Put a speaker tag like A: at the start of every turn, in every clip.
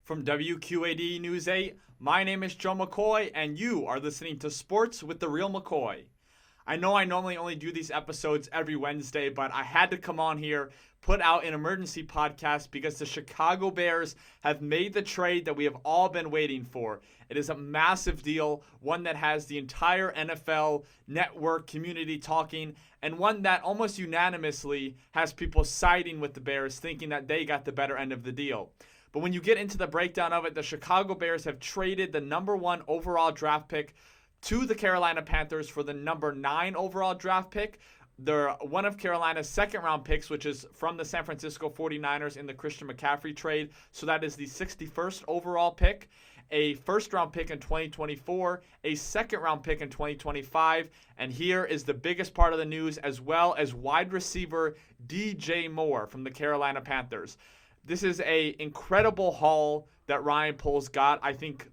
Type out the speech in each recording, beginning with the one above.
A: From WQAD News 8, my name is Joe McCoy, and you are listening to Sports with the Real McCoy. I know I normally only do these episodes every Wednesday, but I had to come on here, put out an emergency podcast because the Chicago Bears have made the trade that we have all been waiting for. It is a massive deal, one that has the entire NFL network community talking, and one that almost unanimously has people siding with the Bears, thinking that they got the better end of the deal. But when you get into the breakdown of it, the Chicago Bears have traded the number 1 overall draft pick to the Carolina Panthers for the number 9 overall draft pick. They're one of Carolina's second-round picks, which is from the San Francisco 49ers in the Christian McCaffrey trade. So that is the 61st overall pick, a first-round pick in 2024, a second-round pick in 2025, and here is the biggest part of the news, as well as wide receiver DJ Moore from the Carolina Panthers. This is an incredible haul that Ryan Poles got. I think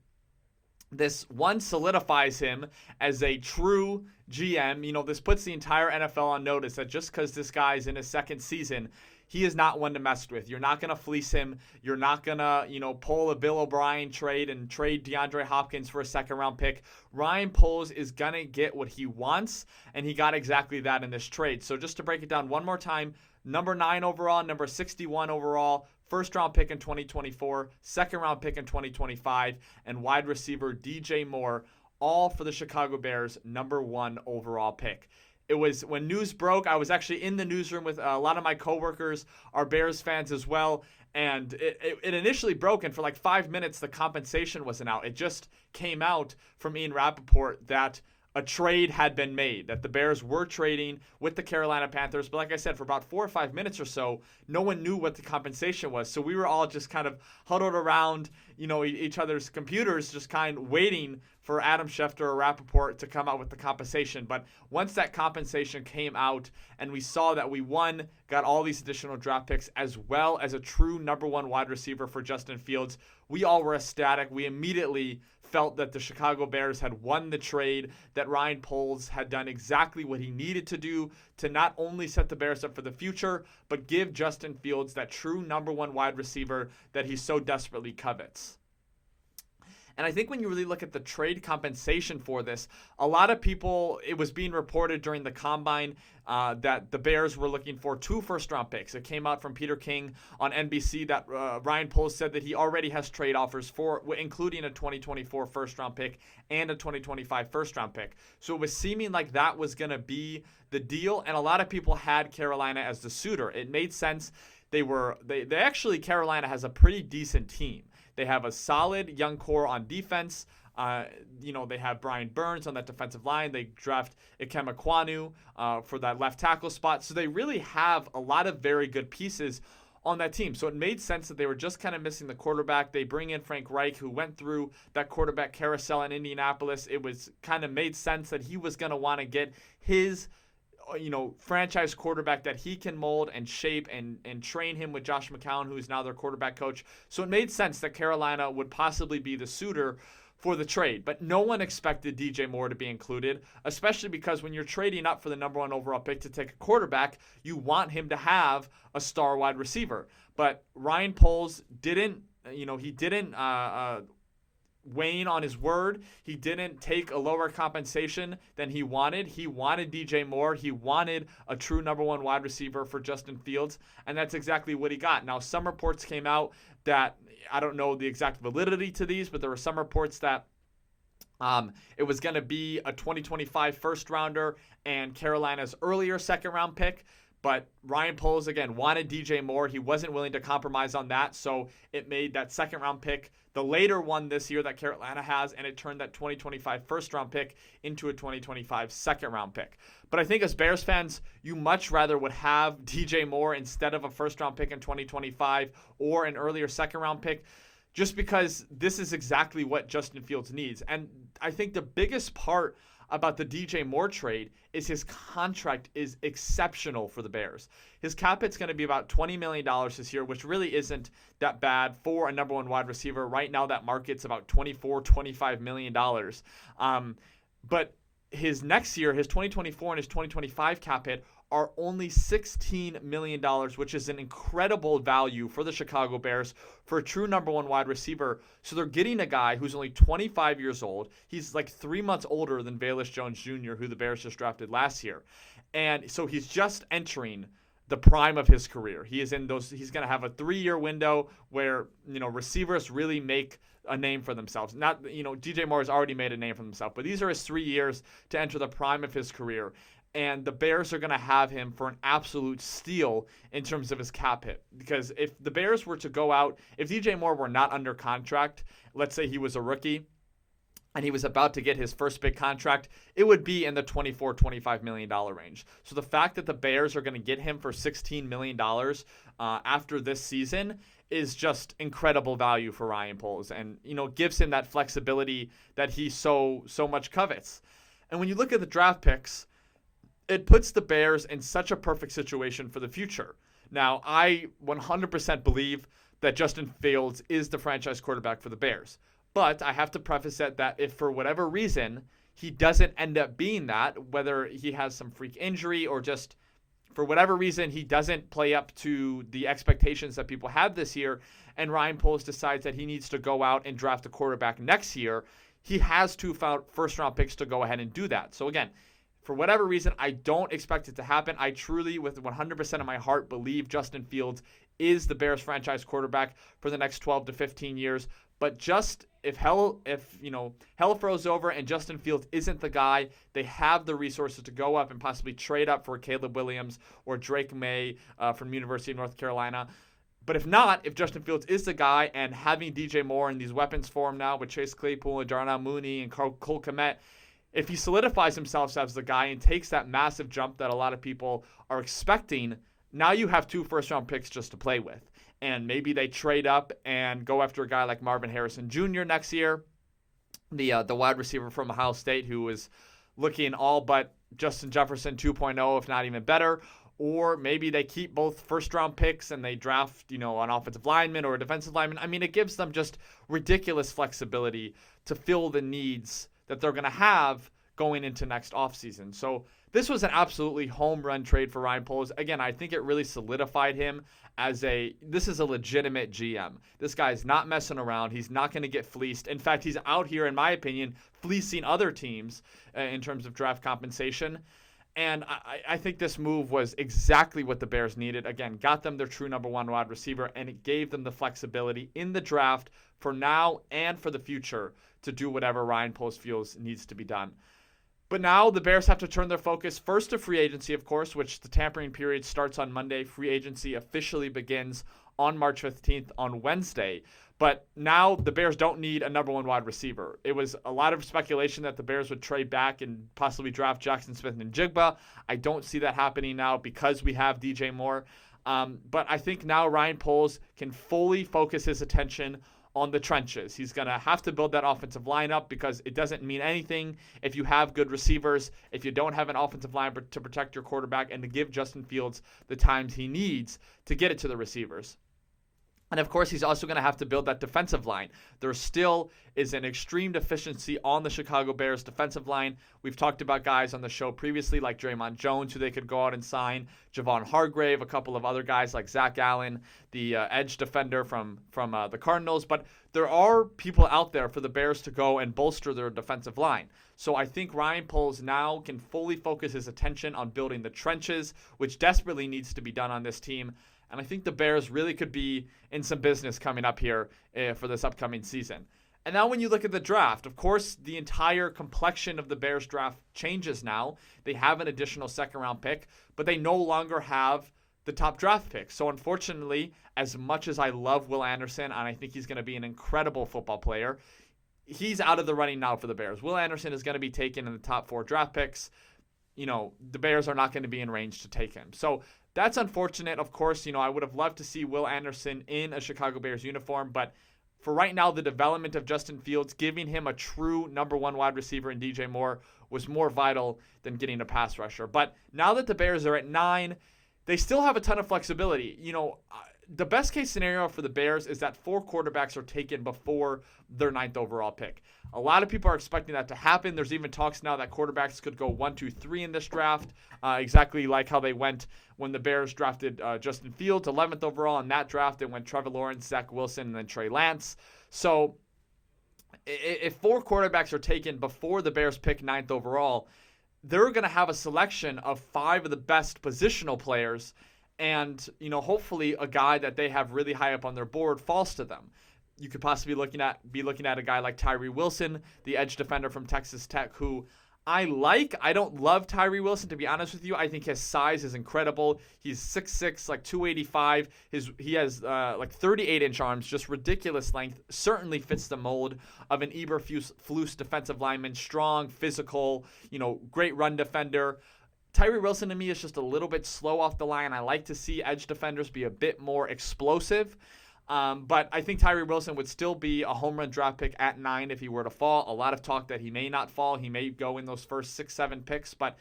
A: this one solidifies him as a true GM. You know, this puts the entire NFL on notice that just because this guy's in his second season, he is not one to mess with. You're not going to fleece him. You're not going to, pull a Bill O'Brien trade and trade DeAndre Hopkins for a second-round pick. Ryan Poles is going to get what he wants, and he got exactly that in this trade. So just to break it down one more time, number 9 overall, number 61 overall, first-round pick in 2024, second-round pick in 2025, and wide receiver DJ Moore, all for the Chicago Bears' number 1 overall pick. It was when news broke, I was actually in the newsroom with a lot of my coworkers, are Bears fans as well, and it initially broke, and for like 5 minutes, the compensation wasn't out. It just came out from Ian Rappaport that a trade had been made, that the Bears were trading with the Carolina Panthers. But like I said, for about 4 or 5 minutes or so, no one knew what the compensation was. So we were all just kind of huddled around, each other's computers, just kind of waiting for Adam Schefter or Rappaport to come out with the compensation. But once that compensation came out and we saw that we got all these additional draft picks as well as a true number 1 wide receiver for Justin Fields, we all were ecstatic. We immediately felt that the Chicago Bears had won the trade, that Ryan Poles had done exactly what he needed to do to not only set the Bears up for the future, but give Justin Fields that true number 1 wide receiver that he so desperately covets. And I think when you really look at the trade compensation for this, a lot of people, it was being reported during the Combine that the Bears were looking for 2 first-round picks. It came out from Peter King on NBC that Ryan Poles said that he already has trade offers for, including a 2024 first-round pick and a 2025 first-round pick. So it was seeming like that was going to be the deal, and a lot of people had Carolina as the suitor. It made sense. Carolina has a pretty decent team. They have a solid young core on defense. They have Brian Burns on that defensive line. They draft Ikem Ekwonu for that left tackle spot. So they really have a lot of very good pieces on that team. So it made sense that they were just kind of missing the quarterback. They bring in Frank Reich, who went through that quarterback carousel in Indianapolis. It was kind of made sense that he was going to want to get his franchise quarterback that he can mold and shape and train him with Josh McCown, who is now their quarterback coach. So it made sense that Carolina would possibly be the suitor for the trade. But no one expected DJ Moore to be included, especially because when you're trading up for the number 1 overall pick to take a quarterback, you want him to have a star wide receiver. But Ryan Poles didn't weighing on his word. He didn't take a lower compensation than he wanted. He wanted DJ Moore. He wanted a true number 1 wide receiver for Justin Fields, and that's exactly what he got. Now, some reports came out that, I don't know the exact validity to these, but there were some reports that it was going to be a 2025 first rounder and Carolina's earlier second round pick. But Ryan Poles, again, wanted DJ Moore. He wasn't willing to compromise on that, so it made that second-round pick the later one this year that Carolina has, and it turned that 2025 first-round pick into a 2025 second-round pick. But I think as Bears fans, you much rather would have DJ Moore instead of a first-round pick in 2025 or an earlier second-round pick, just because this is exactly what Justin Fields needs. And I think the biggest part about the DJ Moore trade is his contract is exceptional for the Bears. His cap hit's going to be about $20 million this year, which really isn't that bad for a number 1 wide receiver. Right now, that market's about $25 million. But his next year, his 2024 and his 2025 cap hit are only $16 million, which is an incredible value for the Chicago Bears for a true number one wide receiver. So they're getting a guy who's only 25 years old. He's like 3 months older than Velus Jones Jr., who the Bears just drafted last year. And so he's just entering the prime of his career. He's going to have a 3-year window where, receivers really make a name for themselves. Not, DJ Moore has already made a name for himself, but these are his 3 years to enter the prime of his career. And the Bears are going to have him for an absolute steal in terms of his cap hit. Because if the Bears were to go out, if DJ Moore were not under contract, let's say he was a rookie, and he was about to get his first big contract, it would be in the $24-25 million range. So the fact that the Bears are going to get him for $16 million after this season is just incredible value for Ryan Poles, and gives him that flexibility that he so much covets. And when you look at the draft picks, it puts the Bears in such a perfect situation for the future. Now, I 100% believe that Justin Fields is the franchise quarterback for the Bears. But I have to preface it that if for whatever reason he doesn't end up being that, whether he has some freak injury or just for whatever reason he doesn't play up to the expectations that people have this year, and Ryan Poles decides that he needs to go out and draft a quarterback next year, he has 2 first-round picks to go ahead and do that. So again, for whatever reason, I don't expect it to happen. I truly, with 100% of my heart, believe Justin Fields is the Bears franchise quarterback for the next 12 to 15 years. But just if hell froze over and Justin Fields isn't the guy, they have the resources to go up and possibly trade up for Caleb Williams or Drake May from University of North Carolina. But if not, if Justin Fields is the guy, and having DJ Moore and these weapons for him now with Chase Claypool and Darnell Mooney and Cole Kmet, if he solidifies himself as the guy and takes that massive jump that a lot of people are expecting, now you have 2 first-round picks just to play with. And maybe they trade up and go after a guy like Marvin Harrison Jr. next year, the wide receiver from Ohio State, who is looking all but Justin Jefferson 2.0, if not even better. Or maybe they keep both first-round picks and they draft, an offensive lineman or a defensive lineman. I mean, it gives them just ridiculous flexibility to fill the needs that they're going to have going into next offseason. So this was an absolutely home run trade for Ryan Poles. Again, I think it really solidified him as this is a legitimate GM. This guy's not messing around. He's not going to get fleeced. In fact, he's out here, in my opinion, fleecing other teams in terms of draft compensation. And I think this move was exactly what the Bears needed. Again, got them their true number one wide receiver, and it gave them the flexibility in the draft for now and for the future to do whatever Ryan Poles feels needs to be done. But now the Bears have to turn their focus first to free agency, of course, which the tampering period starts on Monday. Free agency officially begins on March 15th on Wednesday. But now the Bears don't need a number one wide receiver. It was a lot of speculation that the Bears would trade back and possibly draft Jackson Smith and Jigba. I don't see that happening now because we have DJ Moore. But I think now Ryan Poles can fully focus his attention on the trenches. He's going to have to build that offensive line up because it doesn't mean anything if you have good receivers, if you don't have an offensive line to protect your quarterback and to give Justin Fields the times he needs to get it to the receivers. And of course, he's also going to have to build that defensive line. There still is an extreme deficiency on the Chicago Bears defensive line. We've talked about guys on the show previously like Draymond Jones, who they could go out and sign, Javon Hargrave, a couple of other guys like Zach Allen, the edge defender from the Cardinals. But there are people out there for the Bears to go and bolster their defensive line. So I think Ryan Poles now can fully focus his attention on building the trenches, which desperately needs to be done on this team. And I think the Bears really could be in some business coming up here for this upcoming season. And now when you look at the draft, of course, the entire complexion of the Bears draft changes now. They have an additional second-round pick, but they no longer have the top draft pick. So unfortunately, as much as I love Will Anderson, and I think he's going to be an incredible football player, he's out of the running now for the Bears. Will Anderson is going to be taken in the top 4 draft picks. The Bears are not going to be in range to take him. So that's unfortunate. Of course, I would have loved to see Will Anderson in a Chicago Bears uniform, but for right now, the development of Justin Fields, giving him a true number one wide receiver in DJ Moore was more vital than getting a pass rusher. But now that the Bears are at 9, they still have a ton of flexibility. the best case scenario for the Bears is that 4 quarterbacks are taken before their 9th overall pick. A lot of people are expecting that to happen. There's even talks now that quarterbacks could go 1, 2, 3 in this draft, exactly like how they went when the Bears drafted Justin Fields, 11th overall in that draft. It went Trevor Lawrence, Zach Wilson, and then Trey Lance. So if 4 quarterbacks are taken before the Bears pick 9th overall, they're going to have a selection of 5 of the best positional players. And, hopefully a guy that they have really high up on their board falls to them. You could possibly be looking at a guy like Tyree Wilson, the edge defender from Texas Tech, who I like. I don't love Tyree Wilson, to be honest with you. I think his size is incredible. He's 6'6", like 285. He has 38-inch arms, just ridiculous length. Certainly fits the mold of an Eberflus defensive lineman. Strong, physical, great run defender. Tyree Wilson to me is just a little bit slow off the line. I like to see edge defenders be a bit more explosive. But I think Tyree Wilson would still be a home run draft pick at 9 if he were to fall. A lot of talk that he may not fall. He may go in those first 6, 7 picks. But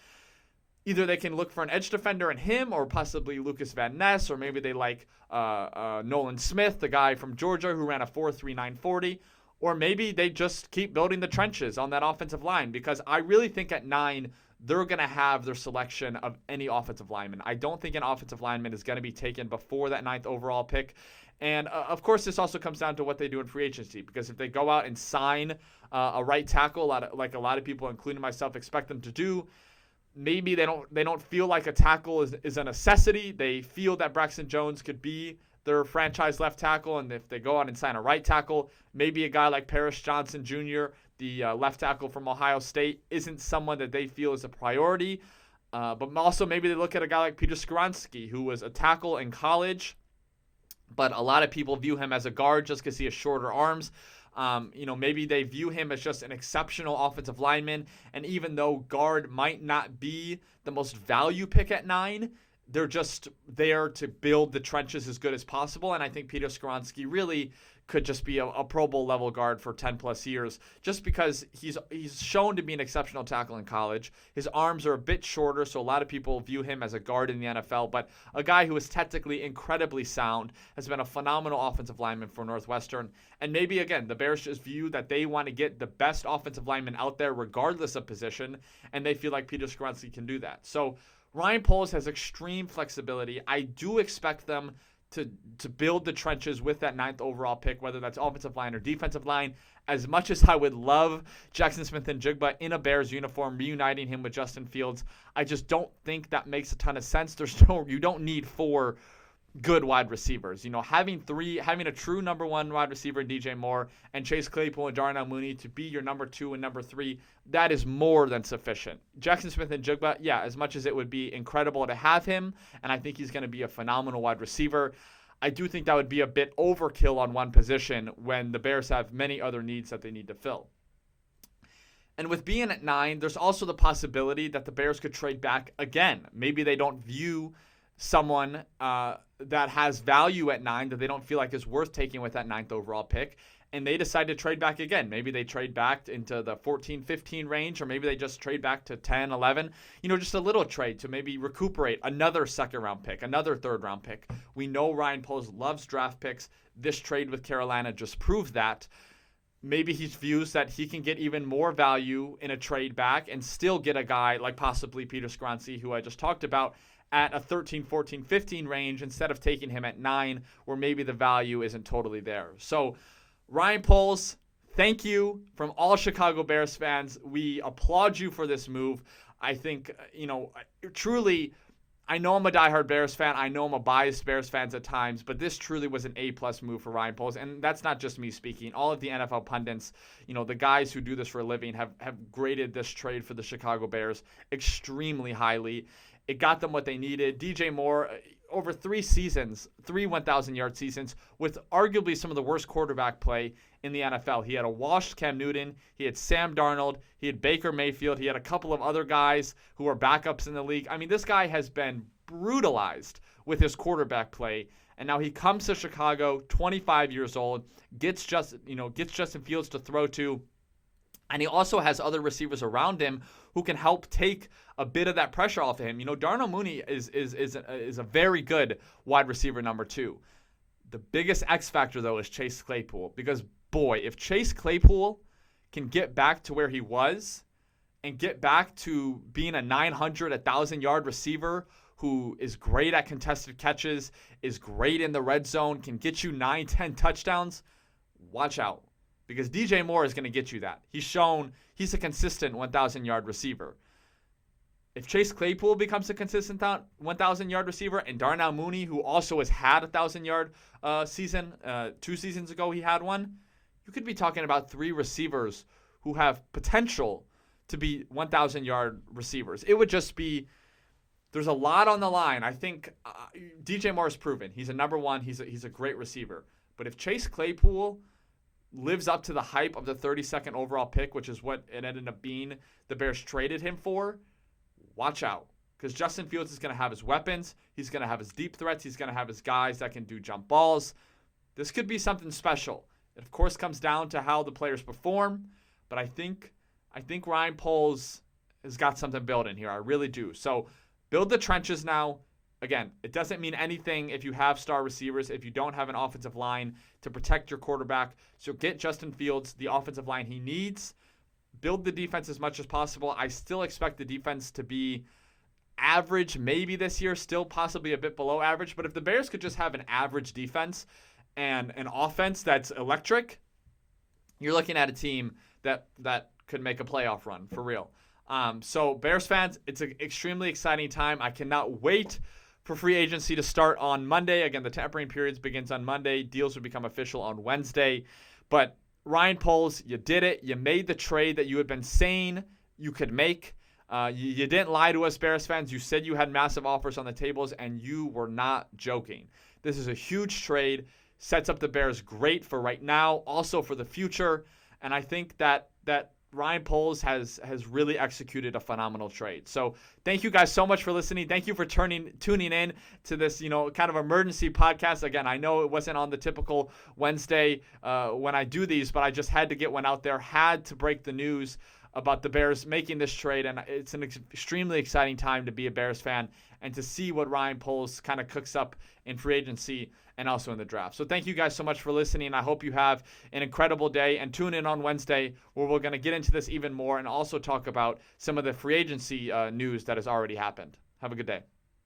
A: either they can look for an edge defender in him or possibly Lucas Van Ness, or maybe they like Nolan Smith, the guy from Georgia who ran a 4.39 40. Or maybe they just keep building the trenches on that offensive line, because I really think at 9, they're going to have their selection of any offensive lineman. I don't think an offensive lineman is going to be taken before that 9th overall pick. And, of course, this also comes down to what they do in free agency, because if they go out and sign a right tackle, like a lot of people, including myself, expect them to do, maybe they don't feel like a tackle is a necessity. They feel that Braxton Jones could be their franchise left tackle, and if they go out and sign a right tackle, maybe a guy like Paris Johnson Jr., the left tackle from Ohio State, isn't someone that they feel is a priority. But also maybe they look at a guy like Peterskoronski, who was a tackle in college, but a lot of people view him as a guard just because he has shorter arms. Maybe they view him as just an exceptional offensive lineman, and even though guard might not be the most value pick at 9, they're just there to build the trenches as good as possible. And I think Peterskoronski really could just be a Pro Bowl level guard for 10 plus years, just because he's shown to be an exceptional tackle in college. His arms are a bit shorter, so a lot of people view him as a guard in the NFL, but a guy who is technically incredibly sound, has been a phenomenal offensive lineman for Northwestern. And maybe, again, the Bears just view that they want to get the best offensive lineman out there regardless of position, and they feel like Peterskoronski can do that. So Ryan Poles has extreme flexibility. I do expect them to build the trenches with that 9th overall pick, whether that's offensive line or defensive line. As much as I would love Jackson Smith-Njigba in a Bears uniform, reuniting him with Justin Fields, I just don't think that makes a ton of sense. You don't need 4 good wide receivers. Having a true number 1 wide receiver in DJ Moore and Chase Claypool and Darnell Mooney to be your number 2 and number 3, that is more than sufficient. Jackson Smith-Njigba, yeah, as much as it would be incredible to have him, and I think he's going to be a phenomenal wide receiver, I do think that would be a bit overkill on one position when the Bears have many other needs that they need to fill. And with being at 9, there's also the possibility that the Bears could trade back again. Maybe they don't view someone that has value at 9 that they don't feel like is worth taking with that 9th overall pick, and they decide to trade back again. Maybe they trade back into the 14-15 range, or maybe they just trade back to 10-11. Just a little trade to maybe recuperate another second-round pick, another third-round pick. We know Ryan Poles loves draft picks. This trade with Carolina just proved that. Maybe he views that he can get even more value in a trade back and still get a guy like possibly Peterskoronski, who I just talked about, at a 13, 14, 15 range instead of taking him at 9, where maybe the value isn't totally there. So Ryan Poles, thank you from all Chicago Bears fans. We applaud you for this move. I think, truly, I know I'm a diehard Bears fan. I know I'm a biased Bears fan at times, but this truly was an A-plus move for Ryan Poles. And that's not just me speaking. All of the NFL pundits, the guys who do this for a living have graded this trade for the Chicago Bears extremely highly. It got them what they needed. DJ Moore, over 3 seasons, 3 1,000-yard seasons, with arguably some of the worst quarterback play in the NFL. He had a washed Cam Newton. He had Sam Darnold. He had Baker Mayfield. He had a couple of other guys who are backups in the league. I mean, this guy has been brutalized with his quarterback play. And now he comes to Chicago, 25 years old, gets Justin Fields to throw to. And he also has other receivers around him who can help take a bit of that pressure off of him. Darnell Mooney is a very good wide receiver number 2. The biggest X factor, though, is Chase Claypool. Because, boy, if Chase Claypool can get back to where he was and get back to being a 900, 1,000-yard receiver who is great at contested catches, is great in the red zone, can get you 9, 10 touchdowns, watch out. Because DJ Moore is going to get you that. He's shown he's a consistent 1,000-yard receiver. If Chase Claypool becomes a consistent 1,000-yard receiver, and Darnell Mooney, who also has had a 1,000-yard season, 2 seasons ago he had one, you could be talking about 3 receivers who have potential to be 1,000-yard receivers. It would just be, there's a lot on the line. I think DJ Moore has proven he's a number one. He's a great receiver. But if Chase Claypool lives up to the hype of the 32nd overall pick, which is what it ended up being, the Bears traded him for, watch out. Because Justin Fields is going to have his weapons. He's going to have his deep threats. He's going to have his guys that can do jump balls. This could be something special. It, of course, comes down to how the players perform. But I think Ryan Poles has got something built in here. I really do. So build the trenches now. Again, it doesn't mean anything if you have star receivers, if you don't have an offensive line to protect your quarterback. So get Justin Fields the offensive line he needs. Build the defense as much as possible. I still expect the defense to be average maybe this year, still possibly a bit below average. But if the Bears could just have an average defense and an offense that's electric, you're looking at a team that could make a playoff run for real. So Bears fans, it's an extremely exciting time. I cannot wait for free agency to start on Monday. Again, the tampering periods begins on Monday. Deals will become official on Wednesday. But Ryan Poles, you did it. You made the trade that you had been saying you could make. You didn't lie to us, Bears fans. You said you had massive offers on the tables, and you were not joking. This is a huge trade. Sets up the Bears great for right now, also for the future. And I think that Ryan Poles has really executed a phenomenal trade. So thank you guys so much for listening. Thank you for tuning in to this, kind of emergency podcast. Again, I know it wasn't on the typical Wednesday when I do these, but I just had to get one out there, had to break the news about the Bears making this trade. And it's an extremely exciting time to be a Bears fan and to see what Ryan Poles kind of cooks up in free agency and also in the draft. So thank you guys so much for listening. I hope you have an incredible day, and tune in on Wednesday where we're going to get into this even more and also talk about some of the free agency news that has already happened. Have a good day.